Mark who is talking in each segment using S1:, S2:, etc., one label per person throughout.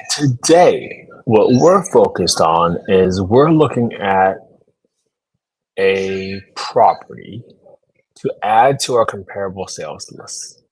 S1: Today, what we're focused on is we're looking at a property to add to our comparable sales list.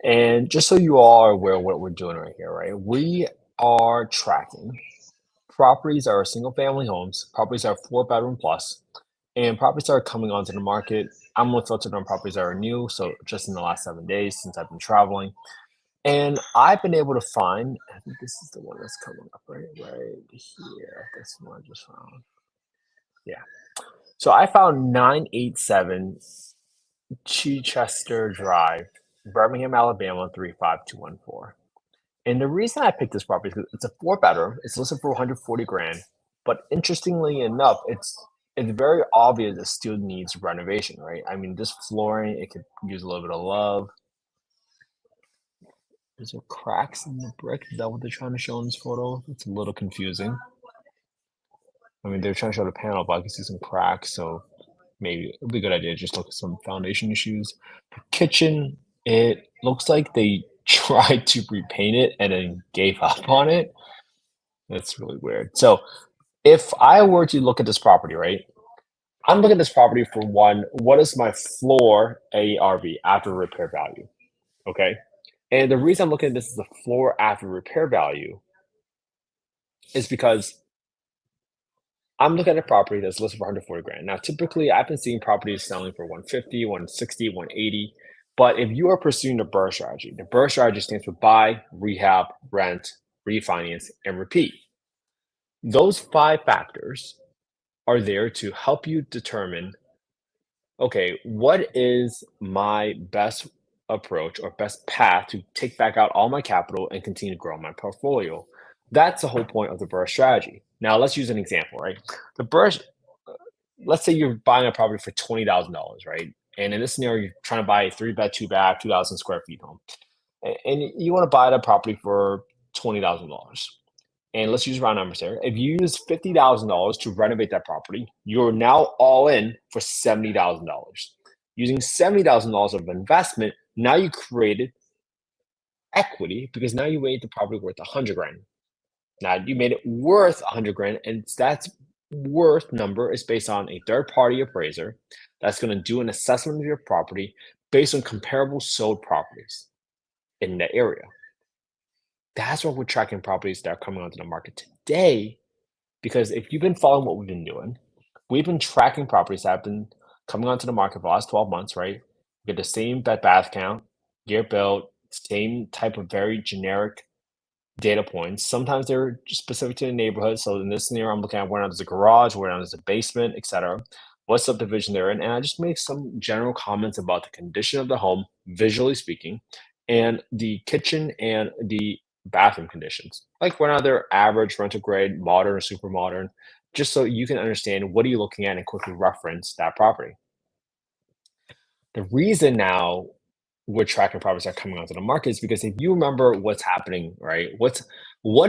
S1: And just so you all are aware of what we're doing right here, right? We are tracking properties that are single family homes, properties that are 4 bedroom plus, and properties that are coming onto the market. I'm only filtered on properties that are new, so just in the last 7 days since I've been traveling. And I've been able to find, I think this is the one that's coming up right here. This one I just found. Yeah. So I found 987 Chichester Drive, Birmingham, Alabama, 35214. And the reason I picked this property is because it's a 4 bedroom. It's listed for 140 grand. But interestingly enough, it's very obvious it still needs renovation, right? I mean, this flooring, it could use a little bit of love. Is there cracks in the brick? Is that what they're trying to show in this photo? It's a little confusing. I mean, they're trying to show the panel, but I can see some cracks, so maybe it would be a good idea to just look at some foundation issues. The kitchen, it looks like they tried to repaint it and then gave up on it. That's really weird. So if I were to look at this property, right? I'm looking at this property for one, what is my floor ARV, after repair value? Okay. And the reason I'm looking at this as the floor after repair value is because I'm looking at a property that's listed for 140 grand. Now, typically, I've been seeing properties selling for 150, 160, 180. But if you are pursuing the BRRRR strategy, the BRRRR strategy stands for buy, rehab, rent, refinance, and repeat. Those 5 factors are there to help you determine, okay, what is my best approach or best path to take back out all my capital and continue to grow my portfolio? That's the whole point of the BRRRR strategy. Now, let's use an example, right? The BRRRR, let's say you're buying a property for $20,000, right? And in this scenario, you're trying to buy a 3 bed, 2 bath, 2,000 square feet home. And you want to buy the property for $20,000. And let's use round numbers here. If you use $50,000 to renovate that property, you're now all in for $70,000. Using $70,000 of investment, now you created equity because now you made the property worth 100 grand. Now you made it worth 100 grand, and that's worth number is based on a third party appraiser that's going to do an assessment of your property based on comparable sold properties in the area. That's why we're tracking properties that are coming onto the market today. Because if you've been following what we've been doing, we've been tracking properties that have been coming onto the market for the last 12 months, right? We get the same bed bath count, year built, same type of very generic data points. Sometimes they're just specific to the neighborhood. So in this scenario, I'm looking at where now there's a garage, where now there's a basement, etc. What subdivision they're in. And I just make some general comments about the condition of the home, visually speaking, and the kitchen and the bathroom conditions. Like whether or not they're average, rental grade, modern, or super modern, just so you can understand what are you looking at and quickly reference that property. The reason now we're tracking properties that are coming onto the market is because if you remember what's happening, right? What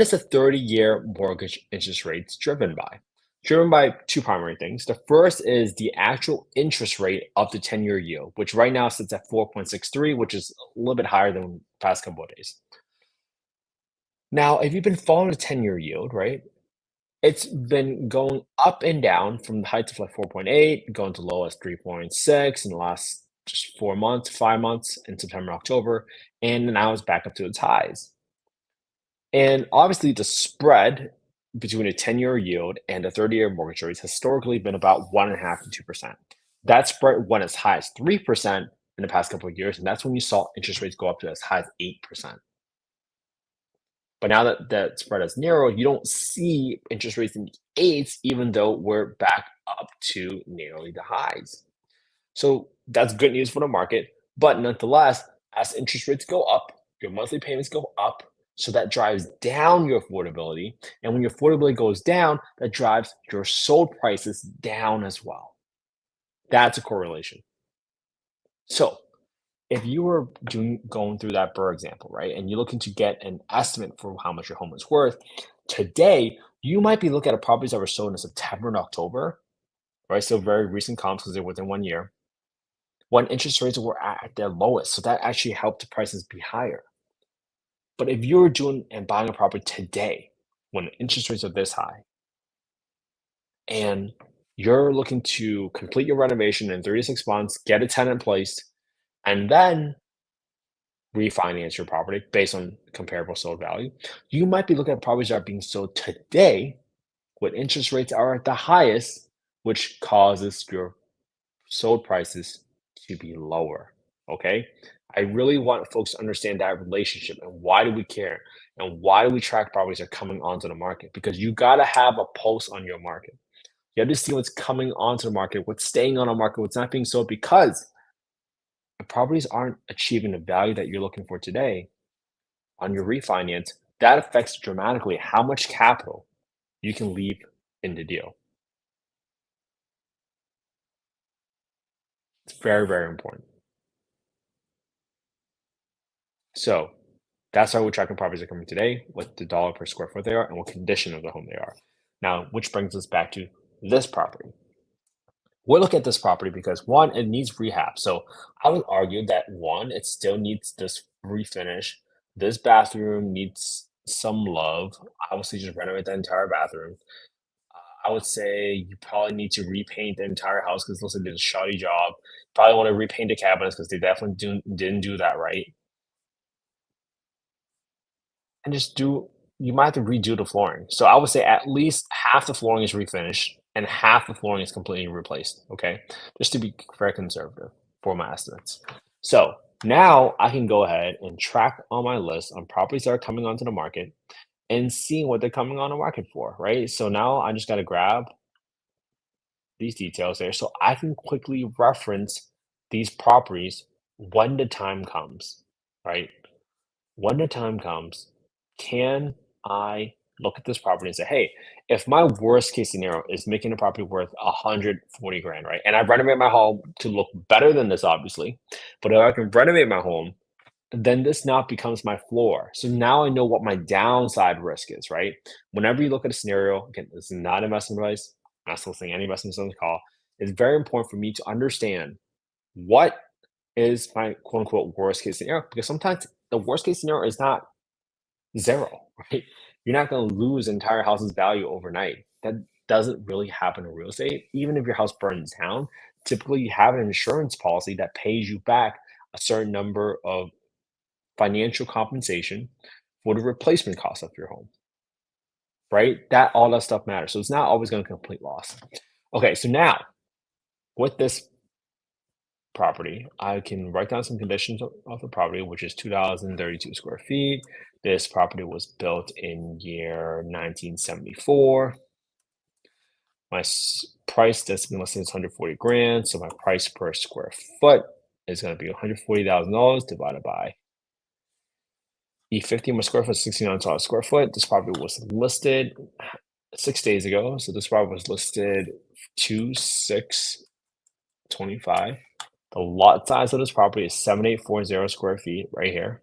S1: is the 30-year mortgage interest rates driven by? Driven by 2 primary things. The first is the actual interest rate of the 10-year yield, which right now sits at 4.63, which is a little bit higher than the past couple of days. Now, if you've been following the 10-year yield, right? It's been going up and down from the heights of like 4.8, going to low as 3.6 in the last just 4 months, 5 months in September, October, and now it's back up to its highs. And obviously, the spread between a 10-year yield and a 30-year mortgage rate has historically been about 1.5 to 2%. That spread went as high as 3% in the past couple of years, and that's when you saw interest rates go up to as high as 8%. But now that that spread has narrowed, you don't see interest rates in the eights, even though we're back up to nearly the highs. So that's good news for the market. But nonetheless, as interest rates go up, your monthly payments go up. So that drives down your affordability. And when your affordability goes down, that drives your sold prices down as well. That's a correlation. So if you were going through that BRRRR example, right, and you're looking to get an estimate for how much your home is worth, today you might be looking at properties that were sold in September and October, right? So very recent comps because they're within 1 year, when interest rates were at their lowest. So that actually helped the prices be higher. But if you're doing and buying a property today, when interest rates are this high, and you're looking to complete your renovation in 3 to 6 months, get a tenant placed, and then refinance your property based on comparable sold value, you might be looking at properties that are being sold today when interest rates are at the highest, which causes your sold prices to be lower. Okay. I really want folks to understand that relationship and why do we care and why do we track properties that are coming onto the market? Because you got to have a pulse on your market. You have to see what's coming onto the market, what's staying on the market, what's not being sold because if properties aren't achieving the value that you're looking for today on your refinance, that affects dramatically how much capital you can leave in the deal. It's very, very important. So that's how we're tracking properties that are coming today, what the dollar per square foot they are, and what condition of the home they are. Now, which brings us back to this property. We'll look at this property because one, it needs rehab. So I would argue that one, it still needs this refinish. This bathroom needs some love. Obviously, just renovate the entire bathroom. I would say you probably need to repaint the entire house because it looks like they did a shoddy job. Probably want to repaint the cabinets because they definitely didn't do that right. And just do you might have to redo the flooring. So I would say at least half the flooring is refinished and half the flooring is completely replaced, okay? Just to be very conservative for my estimates. So now I can go ahead and track on my list on properties that are coming onto the market and seeing what they're coming on the market for, right? So now I just got to grab these details there so I can quickly reference these properties when the time comes, right? When the time comes, can I look at this property and say, hey, if my worst case scenario is making a property worth 140 grand, right? And I renovate my home to look better than this, obviously, but if I can renovate my home, then this now becomes my floor. So now I know what my downside risk is, right? Whenever you look at a scenario, again, this is not investment advice. I'm not soliciting any investments on the call. It's very important for me to understand what is my quote unquote worst case scenario because sometimes the worst case scenario is not zero, right? You're not going to lose entire house's value overnight. That doesn't really happen in real estate. Even if your house burns down, typically you have an insurance policy that pays you back a certain number of financial compensation for the replacement cost of your home, right? That all that stuff matters. So it's not always going to complete loss. Okay, so now with this property, I can write down some conditions of the property, which is 2,032 square feet. This property was built in year 1974. My price that's been listed is 140 grand. So my price per square foot is going to be $140,000 divided by E50. My square foot is $69 square foot. This property was listed 6 days ago. So this property was listed 2/6/25. The lot size of this property is 7,840 square feet right here.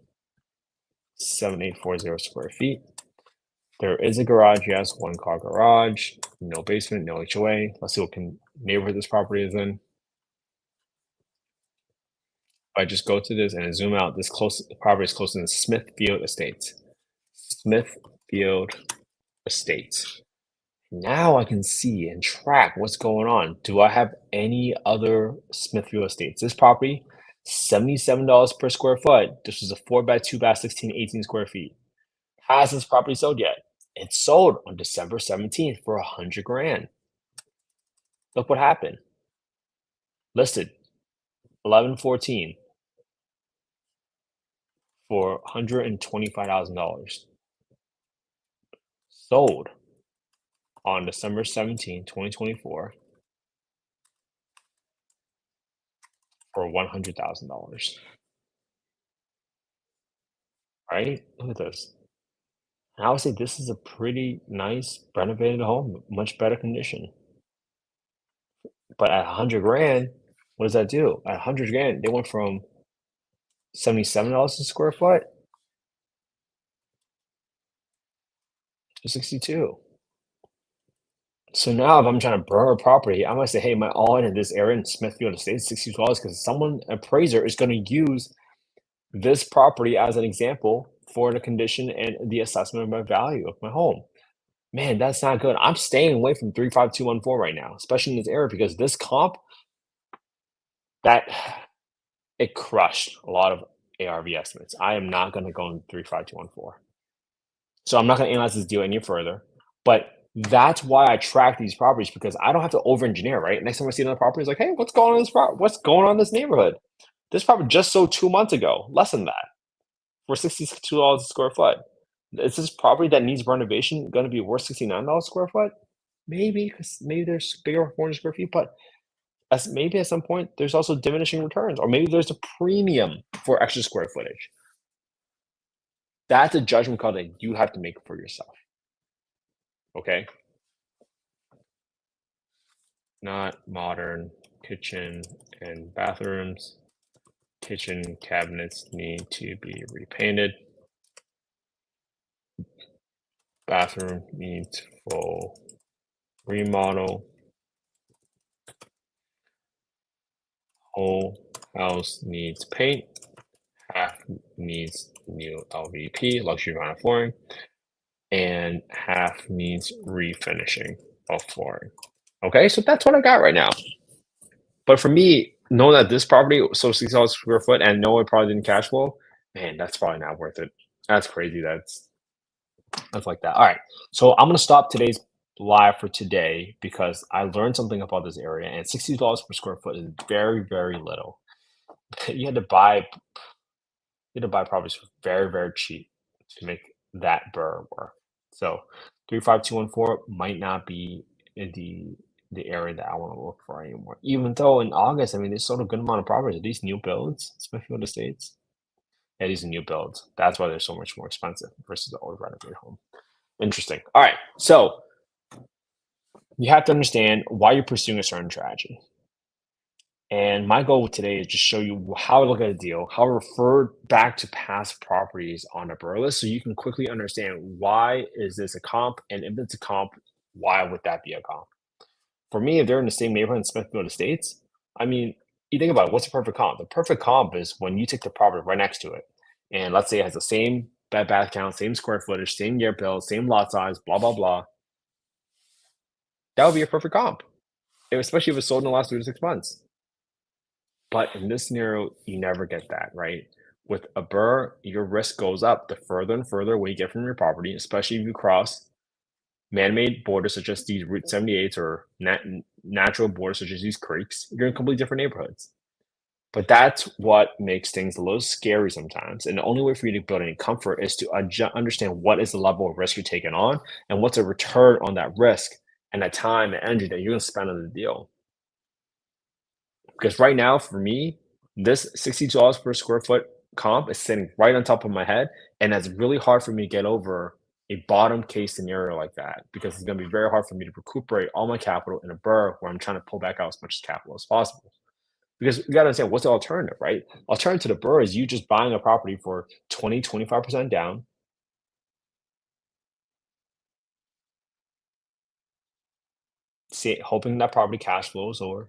S1: 7,840 square feet. There is a garage, yes, one car garage, no basement, no HOA. Let's see what neighborhood this property is in. If I just go to this and zoom out, this property is close to the Smithfield Estates. Smithfield Estates. Now I can see and track what's going on. Do I have any other Smithfield Estates? This property, $77 per square foot. This is a 4x2 16, 18 square feet. Has this property sold yet? It sold on December 17th for 100 grand. Look what happened. Listed 11/14 for $125,000. Sold on December 17th, 2024 for $100,000. Right? Look at this. And I would say this is a pretty nice renovated home, much better condition. But at 100 grand, what does that do? At 100 grand, they went from $77 a square foot to 62. So now if I'm trying to burn a property, I might say, hey, my all-in in this area in Smithfield Estates, $62, because someone appraiser is going to use this property as an example for the condition and the assessment of my value of my home. Man, that's not good. I'm staying away from 35214 right now, especially in this area because this comp that it crushed a lot of ARV estimates. I am not going to go in 35214. So I'm not going to analyze this deal any further. But that's why I track these properties because I don't have to over engineer, right? Next time I see another property, it's like, hey, what's going on in this what's going on in this neighborhood? This property just sold 2 months ago, less than that, for $62 a square foot. Is this property that needs renovation going to be worth $69 a square foot? Maybe, because maybe there's bigger 400 square feet, but as maybe at some point there's also diminishing returns, or maybe there's a premium for extra square footage. That's a judgment call that you have to make for yourself. Okay? Not modern kitchen and bathrooms. Kitchen cabinets need to be repainted. Bathroom needs full remodel. Whole house needs paint. Half needs new LVP, luxury vinyl flooring, and half needs refinishing of flooring. Okay, so that's what I got right now. But for me, knowing that this property sold $6 square foot and no one probably didn't cash flow, man, that's probably not worth it. That's crazy. That's like that. All right. So I'm gonna stop today's live for today because I learned something about this area, and $60 per square foot is very, very little. You had to buy properties for very, very cheap to make that BRRRR work. So 35214 might not be in the area that I want to look for anymore. Even though in August, I mean, they sold a good amount of properties. Are these new builds, Smithfield Estates? Yeah, these are new builds. That's why they're so much more expensive versus the old renovated home. Interesting. All right. So you have to understand why you're pursuing a certain strategy. And my goal today is just show you how to look at a deal, how to refer back to past properties on a BRRRR list so you can quickly understand why is this a comp, and if it's a comp, why would that be a comp? For me, if they're in the same neighborhood in Smithfield Estates, I mean, you think about it, what's the perfect comp? The perfect comp is when you take the property right next to it, and let's say it has the same bed bath count, same square footage, same year build, same lot size, blah blah blah. That would be a perfect comp, especially if it's sold in the last 3 to 6 months. But in this scenario, you never get that, right? With a BRRRR, your risk goes up the further and further away you get from your property, especially if you cross man-made borders such as these Route 78s or natural borders such as these creeks. You're in completely different neighborhoods. But that's what makes things a little scary sometimes. And the only way for you to build any comfort is to understand what is the level of risk you're taking on and what's a return on that risk and the time and energy that you're going to spend on the deal. Because right now, for me, this $62 per square foot comp is sitting right on top of my head, and it's really hard for me to get over a bottom case scenario like that because it's going to be very hard for me to recuperate all my capital in a BRRRR where I'm trying to pull back out as much capital as possible. Because you got to understand what's the alternative, right? Alternative to the BRRRR is you just buying a property for 25% down, hoping that property cash flows or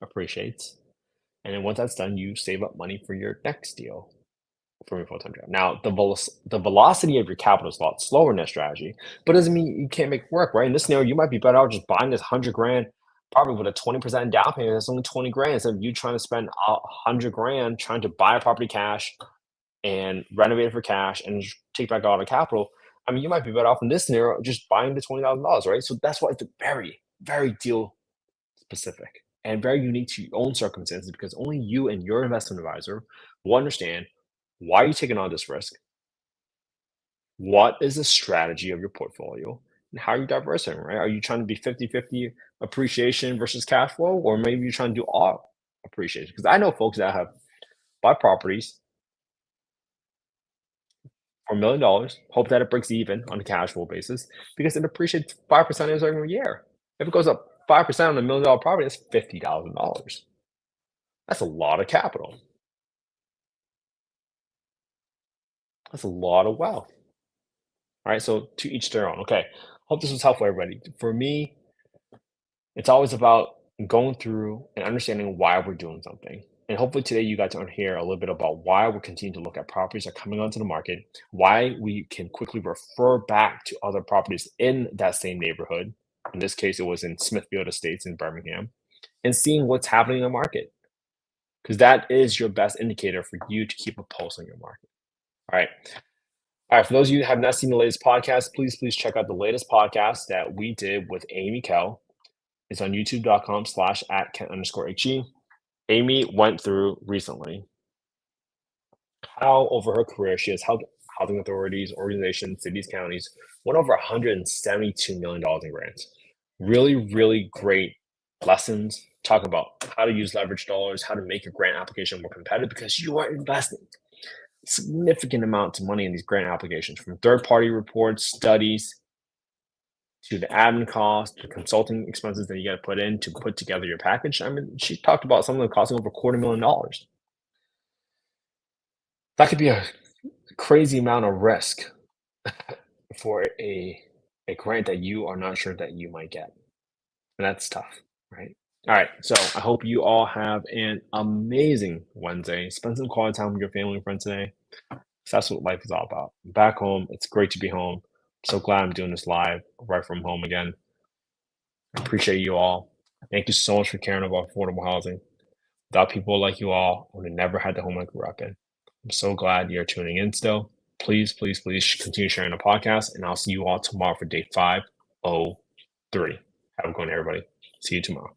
S1: appreciates. And then once that's done, you save up money for your next deal from your full-time job. Now, the velocity of your capital is a lot slower in that strategy, but doesn't mean you can't make it work, right? In this scenario, you might be better out just buying this 100 grand, probably with a 20% down payment. That's only 20 grand instead of you trying to spend 100 grand trying to buy a property cash and renovate it for cash and just take back all the capital. I mean, you might be better off in this scenario just buying the $20,000, right? So that's why it's very, very deal specific and very unique to your own circumstances because only you and your investment advisor will understand why are you taking on this risk, what is the strategy of your portfolio, and how are you diversifying, right? Are you trying to be 50-50 appreciation versus cash flow, or maybe you're trying to do all appreciation? Because I know folks that have bought properties for $1 million, hope that it breaks even on a cash flow basis because it appreciates 5% every year. If it goes up 5% on a $1 million property, that's $50,000. That's a lot of capital. That's a lot of wealth. All right. So to each their own. Okay. Hope this was helpful, everybody. For me, it's always about going through and understanding why we're doing something And hopefully today you got to hear a little bit about why we're continuing to look at properties that are coming onto the market, why we can quickly refer back to other properties in that same neighborhood. In this case, it was in Smithfield Estates in Birmingham, and seeing what's happening in the market, because that is your best indicator for you to keep a pulse on your market. All right. All right. For those of you who have not seen the latest podcast, please check out the latest podcast that we did with Amy Kell. It's on youtube.com/@Kent_HE. Amy went through recently how over her career she has helped housing authorities, organizations, cities, counties, won over $172 million in grants. Really, really great lessons talking about how to use leverage dollars, how to make your grant application more competitive because you are investing significant amounts of money in these grant applications, from third-party reports, studies, to the admin cost, to consulting expenses that you got to put in to put together your package. I mean, she talked about some of them costing over $250,000. That could be a crazy amount of risk for a grant that you are not sure that you might get. And that's tough, right? All right. So I hope you all have an amazing Wednesday. Spend some quality time with your family and friends today. That's what life is all about. I'm back home. It's great to be home. I'm so glad I'm doing this live right from home again. I appreciate you all. Thank you so much for caring about affordable housing. Without people like you all, I would have never had the home I grew up in. I'm so glad you're tuning in still. Please continue sharing the podcast, and I'll see you all tomorrow for day 503. Have a good one, everybody. See you tomorrow.